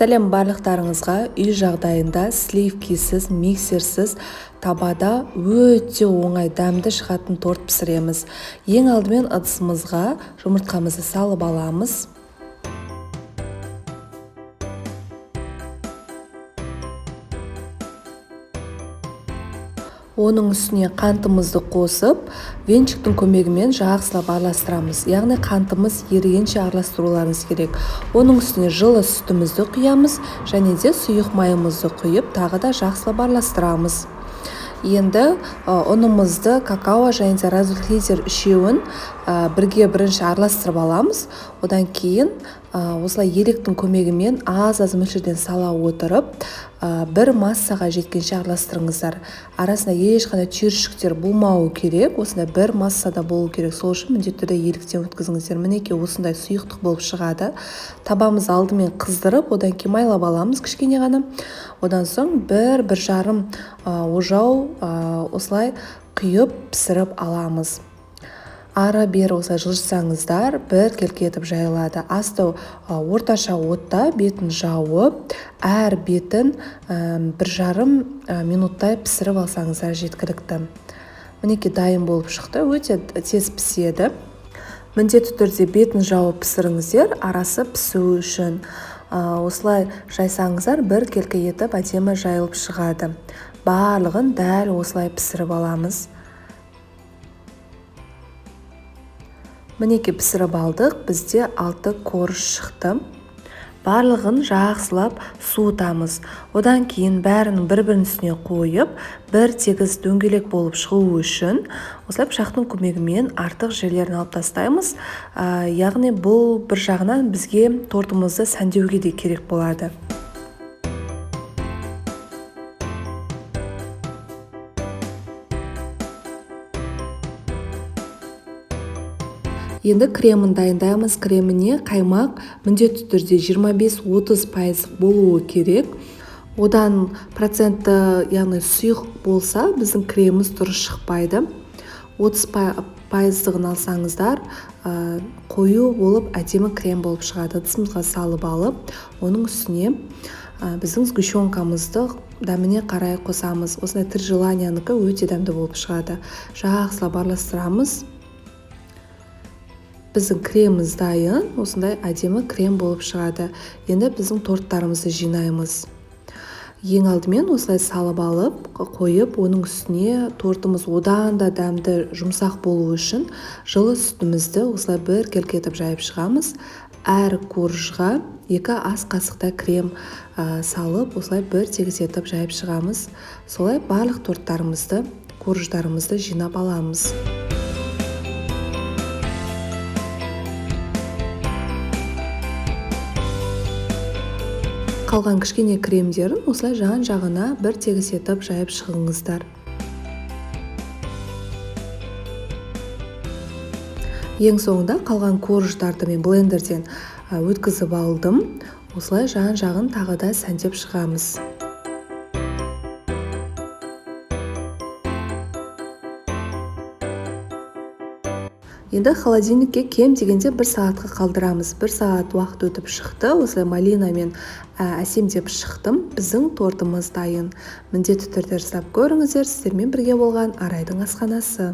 Сәлем барлықтарыңызға. Үй жағдайында сливкисіз, миксерсіз табада өте оңай дәмді шығатын торт пісіреміз. Ең алдымен ыдысымызға жұмыртқамызды салып аламыз. Оның үстіне қантымызды қосып, венчиктің көмегімен жақсылап араластырамыз. Яғни қантымыз ерігенше араластыруларыңыз керек. Оның үстіне жылы сүтімізді құямыз, және де сұйық майымызды құйып, тағы да жақсылап араластырамыз. Енді ұнымызды, какао және де разрыхлитель үшеуін бірге бірінші араластырып аламыз. Одан кейін осылай електің көмегімен аз мөлшерден сала отырып, бір массаға жеткенше араластырыңыздар. Арасында ешқандай түйіршіктер болмауы керек, осындай бір массада болу керек. Сол үшін міндетті түрде електен өткізіңіздер. Мінекей осындай сұйықтық болып шығады. Табамыз алдымен қыздырып, одан кейін майлап аламыз кішкене ғана. Одан соң бір жарым ожау осылай құйып пісіріп аламыз. Ары-бері осылай жылжытсаңыздар, бір келкетіп жайылады. Асты орташа отта бетін жауып, әр бетін бір жарым минуттай пісіріп алсаңыздар жеткілікті. Мінекей дайын болып шықты, өте тез піседі. Міндетті түрде бетін жауып пісіріңіздер, арасы пісу үшін. Осылай жайсаңыздар, бір келке етіп әдемі жайылып шығады. Барлығын дәл осылай пісіріп аламыз. Мінекей пісіріп алдық, бізде 6 корж шықты. Барлығын жақсылап суытамыз. Одан кейін бәрінің бір-бірінің үстіне қойып, бір тегіс дөңгелек болып шығу үшін осылай пышақтың көмегімен артық жерлерін алып тастаймыз. Яғни бұл бір жағынан бізге тортымызды сәндеуге де керек болады. Енді кремін дайындаймыз. Креміне қаймақ міндетті түрде 25-30% болуы керек. Одан проценті, яғни сұйық болса, біздің креміміз дұрыс шықпайды. 30%-ығын алсаңыздар, қою болып әдемі крем болып шығады. Ыдысымызға салып алып, оның үстіне біздің сгущенкамызды дәміне қарай қосамыз. Осындай тір желаниянікі өте дәмді болып шығады. Жақсылап араластырамыз. Біздің креміміз дайын, осындай әдемі крем болып шығады. Енді біздің торттарымызды жинаймыз. Ең алдымен осылай салып алып, қойып, оның үстіне тортымыз одан да дәмді жұмсақ болу үшін жылы сүтімізді осылай бір келкетіп жайып шығамыз. Әр коржға 2 ас қасықтай крем салып, осылай бір тегіс етіп жайып шығамыз. Солай барлық торттарымызды, корждарымызды жинап аламыз. Қалған кішкене кремдерін осылай жан-жағына бір тегіс етіп жайып шығыңыздар. Ең соңында қалған корждарды мен блендерден өткізіп алдым. Осылай жан-жағын тағы да сәндеп шығамыз. Енді холодильникке кем дегенде 1 сағатқа қалдырамыз. 1 сағат уақыт өтіп шықты. Осылай малинамен әсемдеп шықтым. Біздің тортымыз дайын. Міндетті түрде жасап көріңіздер. Сіздермен бірге болған Арайдың асханасы.